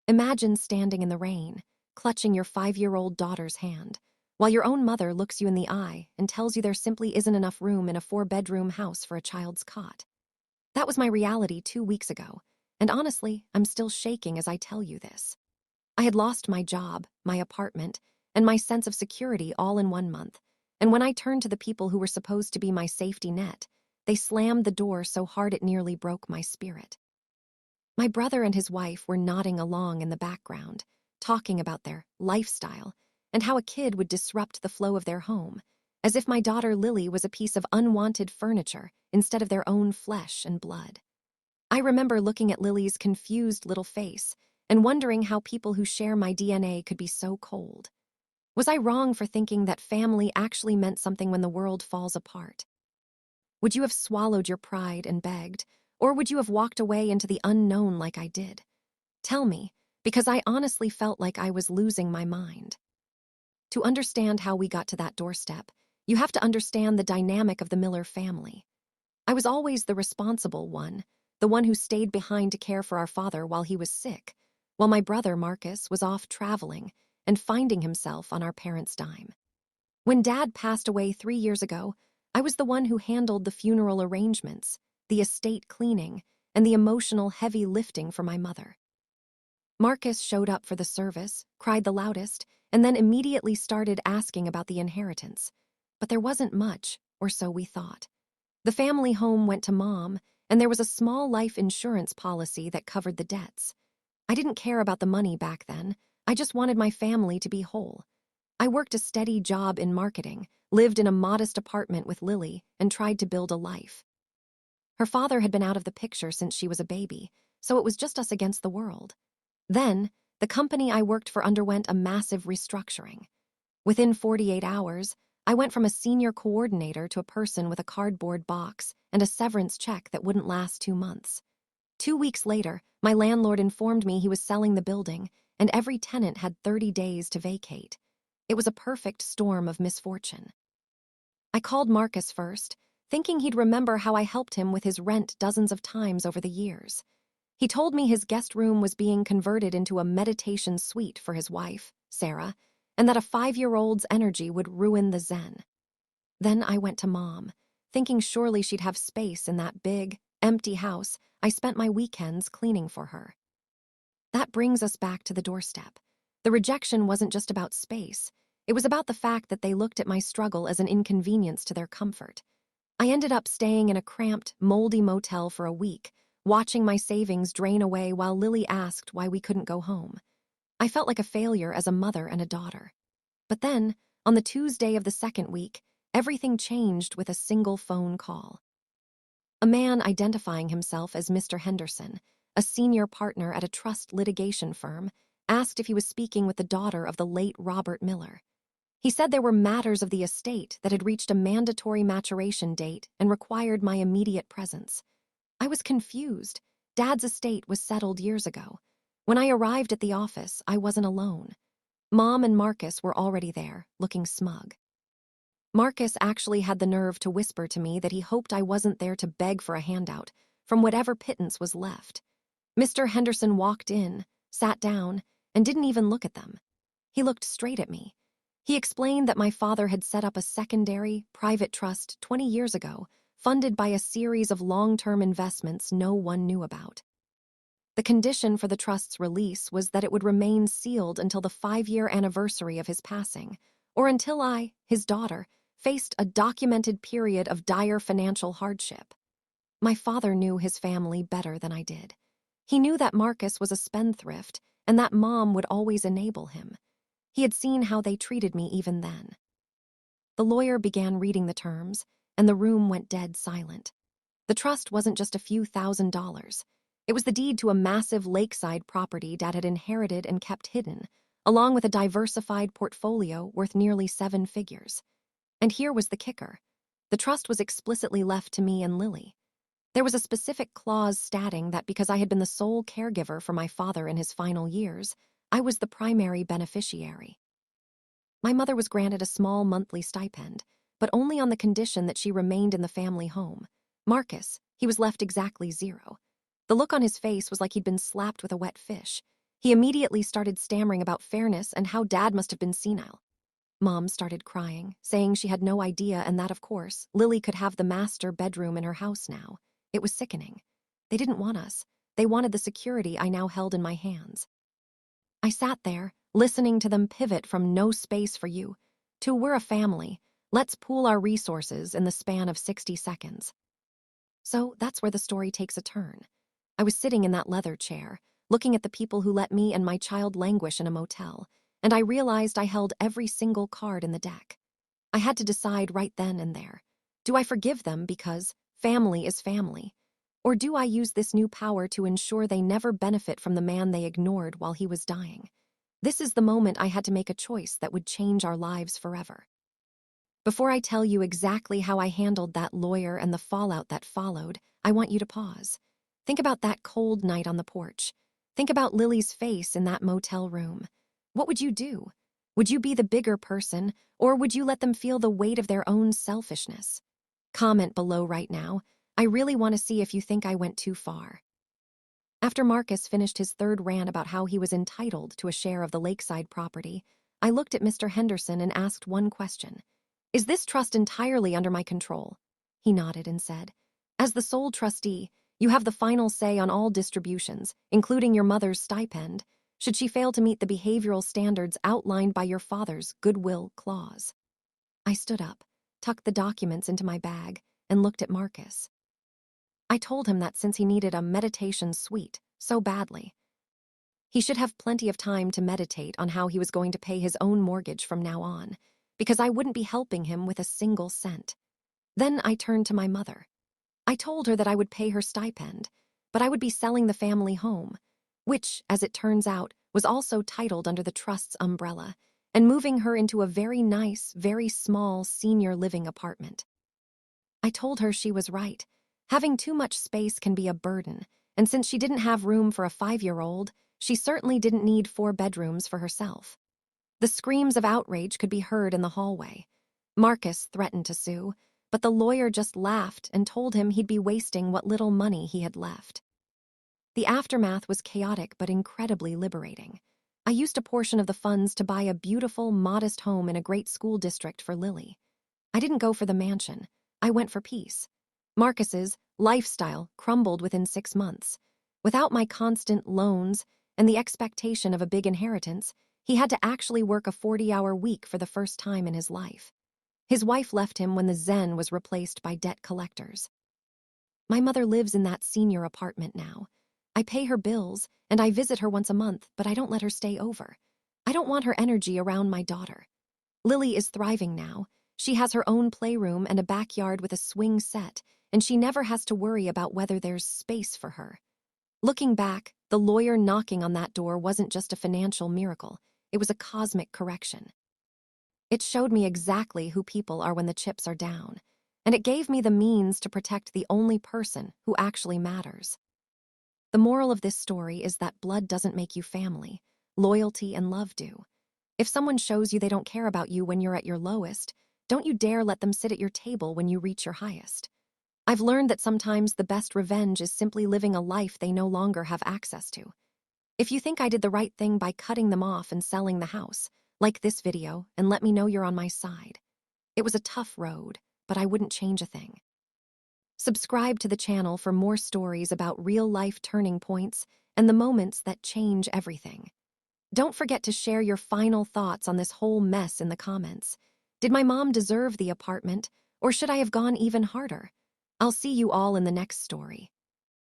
Imagine standing in the rain, clutching your 5-year-old daughter's hand, while your own mother looks you in the eye and tells you there simply isn't enough room in a 4-bedroom house for a child's cot. That was my reality 2 weeks ago, and honestly, I'm still shaking as I tell you this. I had lost my job, my apartment, and my sense of security all in 1 month, and when I turned to the people who were supposed to be my safety net, they slammed the door so hard it nearly broke my spirit. My brother and his wife were nodding along in the background, talking about their lifestyle and how a kid would disrupt the flow of their home, as if my daughter Lily was a piece of unwanted furniture instead of their own flesh and blood. I remember looking at Lily's confused little face and wondering how people who share my DNA could be so cold. Was I wrong for thinking that family actually meant something when the world falls apart? Would you have swallowed your pride and begged, or would you have walked away into the unknown like I did? Tell me, because I honestly felt like I was losing my mind. To understand how we got to that doorstep, you have to understand the dynamic of the Miller family. I was always the responsible one, the one who stayed behind to care for our father while he was sick, while my brother Marcus was off traveling and finding himself on our parents' dime. When Dad passed away 3 years ago, I was the one who handled the funeral arrangements, the estate cleaning, and the emotional heavy lifting for my mother. Marcus showed up for the service, cried the loudest, and then immediately started asking about the inheritance. But there wasn't much, or so we thought. The family home went to Mom, and there was a small life insurance policy that covered the debts. I didn't care about the money back then. I just wanted my family to be whole. I worked a steady job in marketing, lived in a modest apartment with Lily, and tried to build a life. Her father had been out of the picture since she was a baby, so it was just us against the world. Then, the company I worked for underwent a massive restructuring. Within 48 hours, I went from a senior coordinator to a person with a cardboard box and a severance check that wouldn't last 2 months. 2 weeks later, my landlord informed me he was selling the building, and every tenant had 30 days to vacate. It was a perfect storm of misfortune. I called Marcus first, thinking he'd remember how I helped him with his rent dozens of times over the years. He told me his guest room was being converted into a meditation suite for his wife, Sarah, and that a 5-year-old's energy would ruin the zen. Then I went to Mom, thinking surely she'd have space in that big, empty house I spent my weekends cleaning for her. That brings us back to the doorstep. The rejection wasn't just about space. It was about the fact that they looked at my struggle as an inconvenience to their comfort. I ended up staying in a cramped, moldy motel for a week, watching my savings drain away while Lily asked why we couldn't go home. I felt like a failure as a mother and a daughter. But then, on the Tuesday of the second week, everything changed with a single phone call. A man identifying himself as Mr. Henderson, a senior partner at a trust litigation firm, asked if he was speaking with the daughter of the late Robert Miller. He said there were matters of the estate that had reached a mandatory maturation date and required my immediate presence. I was confused. Dad's estate was settled years ago. When I arrived at the office, I wasn't alone. Mom and Marcus were already there, looking smug. Marcus actually had the nerve to whisper to me that he hoped I wasn't there to beg for a handout from whatever pittance was left. Mr. Henderson walked in, sat down, and didn't even look at them. He looked straight at me. He explained that my father had set up a secondary, private trust 20 years ago, funded by a series of long-term investments no one knew about. The condition for the trust's release was that it would remain sealed until the 5-year anniversary of his passing, or until I, his daughter, faced a documented period of dire financial hardship. My father knew his family better than I did. He knew that Marcus was a spendthrift and that Mom would always enable him. He had seen how they treated me even then. The lawyer began reading the terms, and the room went dead silent. The trust wasn't just a few $1,000s. It was the deed to a massive lakeside property Dad had inherited and kept hidden, along with a diversified portfolio worth nearly 7 figures. And here was the kicker. The trust was explicitly left to me and Lily. There was a specific clause stating that because I had been the sole caregiver for my father in his final years, I was the primary beneficiary. My mother was granted a small monthly stipend, but only on the condition that she remained in the family home. Marcus, he was left exactly 0. The look on his face was like he'd been slapped with a wet fish. He immediately started stammering about fairness and how Dad must have been senile. Mom started crying, saying she had no idea and that, of course, Lily could have the master bedroom in her house now. It was sickening. They didn't want us. They wanted the security I now held in my hands. I sat there, listening to them pivot from "no space for you" to "we're a family. Let's pool our resources" in the span of 60 seconds. So that's where the story takes a turn. I was sitting in that leather chair, looking at the people who let me and my child languish in a motel, and I realized I held every single card in the deck. I had to decide right then and there. Do I forgive them because family is family? Or do I use this new power to ensure they never benefit from the man they ignored while he was dying? This is the moment I had to make a choice that would change our lives forever. Before I tell you exactly how I handled that lawyer and the fallout that followed, I want you to pause. Think about that cold night on the porch. Think about Lily's face in that motel room. What would you do? Would you be the bigger person, or would you let them feel the weight of their own selfishness? Comment below right now. I really want to see if you think I went too far. After Marcus finished his third rant about how he was entitled to a share of the lakeside property, I looked at Mr. Henderson and asked one question. Is this trust entirely under my control? He nodded and said, as the sole trustee, you have the final say on all distributions, including your mother's stipend, should she fail to meet the behavioral standards outlined by your father's goodwill clause. I stood up, tucked the documents into my bag, and looked at Marcus. I told him that since he needed a meditation suite so badly, he should have plenty of time to meditate on how he was going to pay his own mortgage from now on, because I wouldn't be helping him with a single cent. Then I turned to my mother. I told her that I would pay her stipend, but I would be selling the family home, which, as it turns out, was also titled under the trust's umbrella, and moving her into a very nice, very small senior living apartment. I told her she was right. Having too much space can be a burden, and since she didn't have room for a 5-year-old, she certainly didn't need 4 bedrooms for herself. The screams of outrage could be heard in the hallway. Marcus threatened to sue, but the lawyer just laughed and told him he'd be wasting what little money he had left. The aftermath was chaotic but incredibly liberating. I used a portion of the funds to buy a beautiful, modest home in a great school district for Lily. I didn't go for the mansion. I went for peace. Marcus's lifestyle crumbled within 6 months. Without my constant loans and the expectation of a big inheritance, he had to actually work a 40-hour week for the first time in his life. His wife left him when the Zen was replaced by debt collectors. My mother lives in that senior apartment now. I pay her bills, and I visit her once a month, but I don't let her stay over. I don't want her energy around my daughter. Lily is thriving now. She has her own playroom and a backyard with a swing set, and she never has to worry about whether there's space for her. Looking back, the lawyer knocking on that door wasn't just a financial miracle. It was a cosmic correction. It showed me exactly who people are when the chips are down, and it gave me the means to protect the only person who actually matters. The moral of this story is that blood doesn't make you family. Loyalty and love do. If someone shows you they don't care about you when you're at your lowest, don't you dare let them sit at your table when you reach your highest. I've learned that sometimes the best revenge is simply living a life they no longer have access to. If you think I did the right thing by cutting them off and selling the house, like this video and let me know you're on my side. It was a tough road, but I wouldn't change a thing. Subscribe to the channel for more stories about real-life turning points and the moments that change everything. Don't forget to share your final thoughts on this whole mess in the comments. Did my mom deserve the apartment, or should I have gone even harder? I'll see you all in the next story.